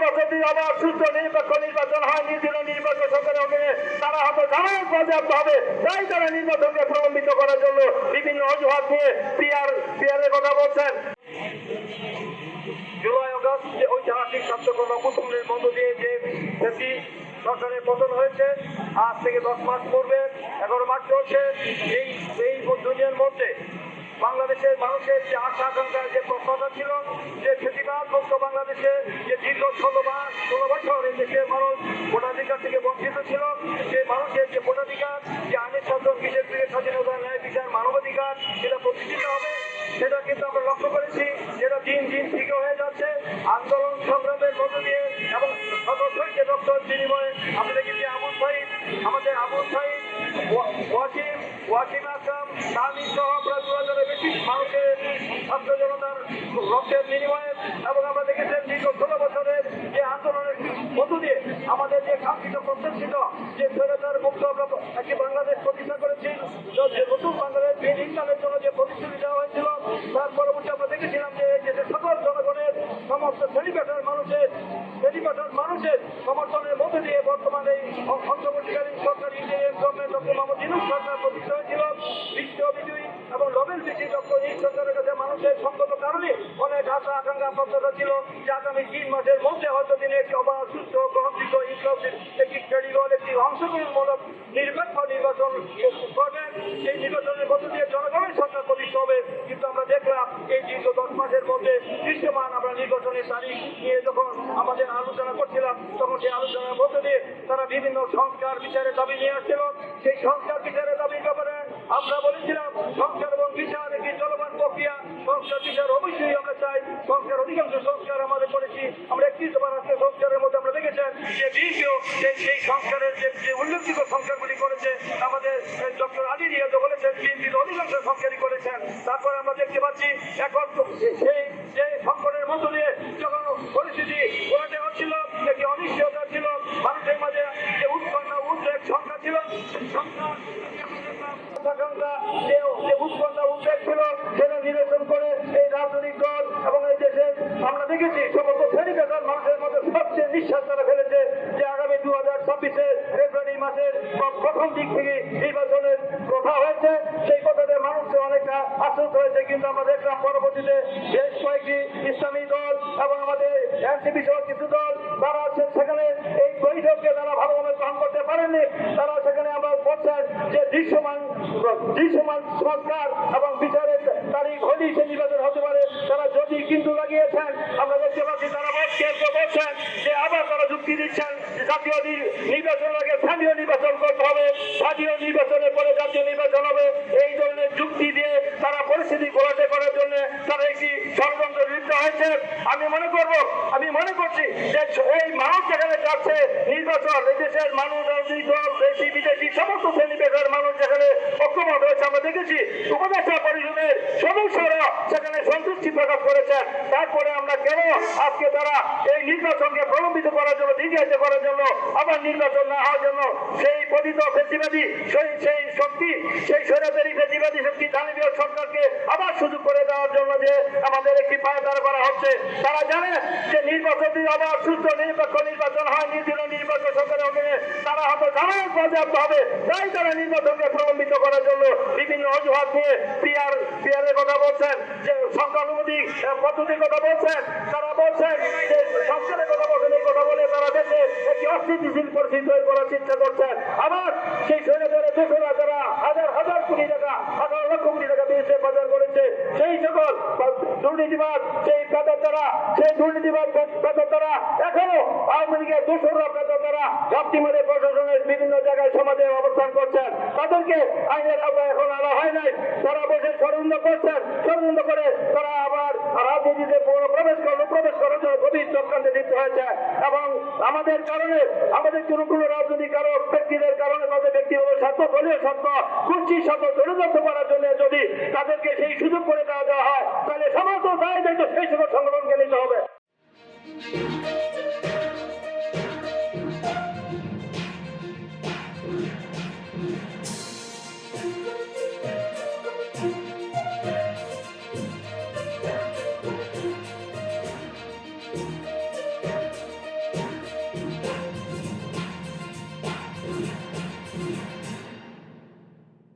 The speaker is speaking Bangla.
নির্বাচনী আবার সুস্থ নিরপেক্ষ নির্বাচন হয়, নির্বাচন সরকারের অধীনে তারা হয়তো জানান পর্যাপ্ত হবে, তাই তারা নির্বাচনকে প্রলম্বিত করার জন্য বিভিন্ন অজুহাত নিয়ে পিয়ারের কথা বলছেন। জুলাই আগস্ট যে ঐতিহাসিক ছাত্রগণ অভ্যুত্থানের মধ্য দিয়ে যে সরকারের পতন হয়েছে, আজ থেকে 10 মাস পূর্বে 11 মাস চলছে। এই দুনিয়ার মধ্যে বাংলাদেশের মানুষের যে আশা আকাঙ্ক্ষার যে প্রত্যাশা ছিল, যে ফেসিবাদ মুক্ত বাংলাদেশে যে দীর্ঘ 16 বছর এই দেশের মানুষ ভোটাধিকার থেকে বঞ্চিত ছিল, যে মানুষের যে ভোটাধিকার, যে আইনের শাসন, বিশেষ করে স্বাধীনতা, ন্যায় বিচার, মানবাধিকার সেটা প্রতিষ্ঠিত হবে, সেটা কিন্তু আমরা লক্ষ্য করেছি। যেটা দিন দিন ঠিক হয়ে যাচ্ছে আন্দোলন সংগ্রামের মধ্য দিয়ে এবং সদস্যকে রক্তের বিনিময়ে। আমরা দেখেছি আমাদের আবুল সাইদ, ওয়াসিম আকরাম, তামিম সহ প্রায় 2000-এর বেশি মানুষের ছাত্র জনতার রক্তের বিনিময়ে। এবং আমরা দেখেছেন দীর্ঘ 16 বছরের যে আন্দোলনের মধ্য দিয়ে আমাদের যে কাঙ্ক্ষিত প্রত্যাশিত যে স্বৈরাচার মুক্ত একটি বাংলাদেশ প্রতিষ্ঠা করেছি, যে নতুন বাংলাদেশ বিনির্মাণের জন্য যে প্রতিশ্রুতি দেওয়া হয়েছিল, তার পরবর্তী আমরা দেখেছিলাম যে এই দেশের সকল জনগণের সমস্ত শ্রেণীপেশার মানুষের সমর্থনের মধ্যে দিয়ে বর্তমানে অন্তর্বর্তীকালীন সরকারি গভর্নমেন্ট ডক্টর মোহাম্মদ ইউনূস সরকার প্রতিষ্ঠা হয়েছিল। বিশ্ব বিজয়ী এবং নোবেল বিজয়ী ডক্টর ইউনূস সরকারের কাছে মানুষের সঙ্গত কারণে অনেক আশা আকাঙ্ক্ষা প্রত্যাশা ছিল যে আগামী 3 মাসের মধ্যে হয়তো তিনি একটি অবাধ, সুস্থ, গ্রহণযোগ্য, ইনক্লুসিভ, একটি ক্রেডিবল, একটি অংশগ্রহণমূলক নিরপেক্ষ নির্বাচন করবেন। সেই নির্বাচনের মধ্য দিয়ে জনগণের সরকার প্রতিষ্ঠা হবে। কিন্তু আমরা দেখলাম এই দীর্ঘ 10 মাসের মধ্যে দৃশ্যমান আমরা নির্বাচনের তারিখ নিয়ে যখন আমাদের আলোচনা করছিলাম, তখন সেই আলোচনার মধ্য দিয়ে তারা বিভিন্ন সংস্কার বিচারের দাবি নিয়ে আসছিল। সেই সংস্কার বিচারের দাবির ব্যাপারে আমরা বলেছিলাম সংস্কার এবং বিচার একটি চলমান প্রক্রিয়া। সংস্কার বিচার অবশ্যই আমরা চাই। সংস্কার অধিকাংশ সংস্কার আমাদের করেছি। আমরা 31 রাষ্ট্রীয় সংস্কারের মধ্যে আমরা দেখেছেন যে বিএনপিও সেই সংস্কারের যে উল্লেখযোগ্য সংস্কারগুলি করেছে। আমাদের ডক্টর আলী রিয়াজ বলেছেন বিএনপির অধিকাংশ সংস্কারই করেছেন। তারপরে আমরা দেখতে পাচ্ছি এখন সেই যে সংকটের মধ্য দিয়ে যখন পরিস্থিতি ঘোরাতে হচ্ছিল, একটি অনিশ্চয়তা ছিল, মানুষের মাঝে যে উৎকণ্ঠা উদ্বেগ সংখ্যা ছিল, উদ্বেগ ছিল, সেটা নিরসন করে এই রাজনৈতিক দল এবং এই দেশের আমরা দেখেছি সমস্ত শ্রেণীপেশার মানুষের মধ্যে সবচেয়ে নিঃশ্বাস তারা ফেলেছে যে আগামী 2026-এর ফেব্রুয়ারি মাসের প্রথম দিক থেকে নির্বাচনের কথা হয়েছে। সেই কথাতে মানুষ অনেকটা আশ্বস্ত হয়েছে। কিন্তু আমরা দেখলাম পরবর্তীতে বেশ কয়েকটি ইসলামী দল এবং আমাদের এনসিপি সহ কিছু দল তারা সেখানে এই বৈঠককে তারা ভালোভাবে গ্রহণ করতে পারেননি। তারা সেখানে আমরা বলছেন যে দৃশ্যমান সংস্কার এবং বিচারের তারিখ হলেই সে নির্বাচন হতে পারে। তারা যদি কিন্তু লাগিয়েছেন, আমরা দেখতে পাচ্ছি তারা কেউ বলছেন যে আবার তারা যুক্তি দিচ্ছেন জাতীয় নির্বাচনের আগে স্থানীয় নির্বাচন করতে হবে, জাতীয় নির্বাচনের পরে জাতীয় নির্বাচন হবে। এই ধরনের যুক্তি দিয়ে তারা পরিস্থিতি ঘোলাটে করার জন্য তারা একটি ষড়যন্ত্র লিপ্ত হয়েছে। আমি মনে করছি যে এই মানুষ যেখানে যাচ্ছে নির্বাচন, এই দেশের মানুষ, রাজনৈতিক দল, দেশি বিদেশি সমস্ত শ্রেণীপেশার মানুষ যেখানে ঐক্যমত হয়েছে। আমরা দেখেছি উপদেষ্টা পরিষদের সদস্যরা সেখানে সন্তুষ্টি প্রকাশ করেছেন। তারপরে আমরা কেন আজকে তারা এই নির্বাচনকে প্রলম্বিত করার জন্য, দীর্ঘায়িত করার জন্য, আবার নির্বাচন না হওয়ার জন্য সেই পতিত ফেসিবাদী সেই শক্তি, সেই স্বৈরাচারী ফেসিবাদী শক্তি দানবীয় সরকারকে আবার সুযোগ করে দেওয়ার জন্য যে আমাদের একটি পায়তারা করা হচ্ছে। তারা জানে যে নির্বাচনী আবার সুস্থ নিরপেক্ষ নির্বাচন হয়, নির্বাচন সরকারের অধীনে তারা হয়তো জানান পর্যাপ্ত হবে, তাই তারা নির্বাচনকে প্রলম্বিত করার জন্য বিভিন্ন অজুহাত নিয়ে পিয়ারের কথা বলছেন, যে সংখ্যানুপাতিক পদ্ধতির কথা বলছেন। তারা বলছেন যে সংস্কারের কথা বলছেন। এই কথা বলে তারা দেশে একটি অস্থিতিশীল পরিস্থিতি তৈরি করার চেষ্টা করছেন। আবার সেই স্বৈরাচারের দোষরা যারা হাজার কোটি টাকা, 18 লক্ষ কোটি টাকা বিদেশে পাচার করেছে, সেই সকল দুর্নীতিবাদ, সেই দুর্নীতিবাদ পেতারা এখনো আওয়ামী লীগের দোষররা পেতারা ঘাপটি মেরে প্রশাসনের বিভিন্ন জায়গায় সমাজে অবস্থান করছেন। তাদেরকে আইনের আওতায় এখন আনা হয় নাই। তারা বসে ষড়যন্ত্র করছেন। ষড়যন্ত্র করে তারা আবার রাজনীতিতে প্রবেশ করার জন্য গভীর চক্রান্তে লিপ্ত হয়েছে। এবং আমাদের কারণে, আমাদের কোনো রাজনৈতিক কারক ব্যক্তিদের কারণে, তাদের ব্যক্তিগত স্বার্থ, দলীয় স্বার্থ, কুঞ্চির স্বার্থ ষড়যন্ত্র করার জন্য যদি তাদেরকে সেই সুযোগ করে দেওয়া হয়, তাহলে সমস্ত দায় দায়িত্ব সেই সকল সংগঠনকে নিতে হবে।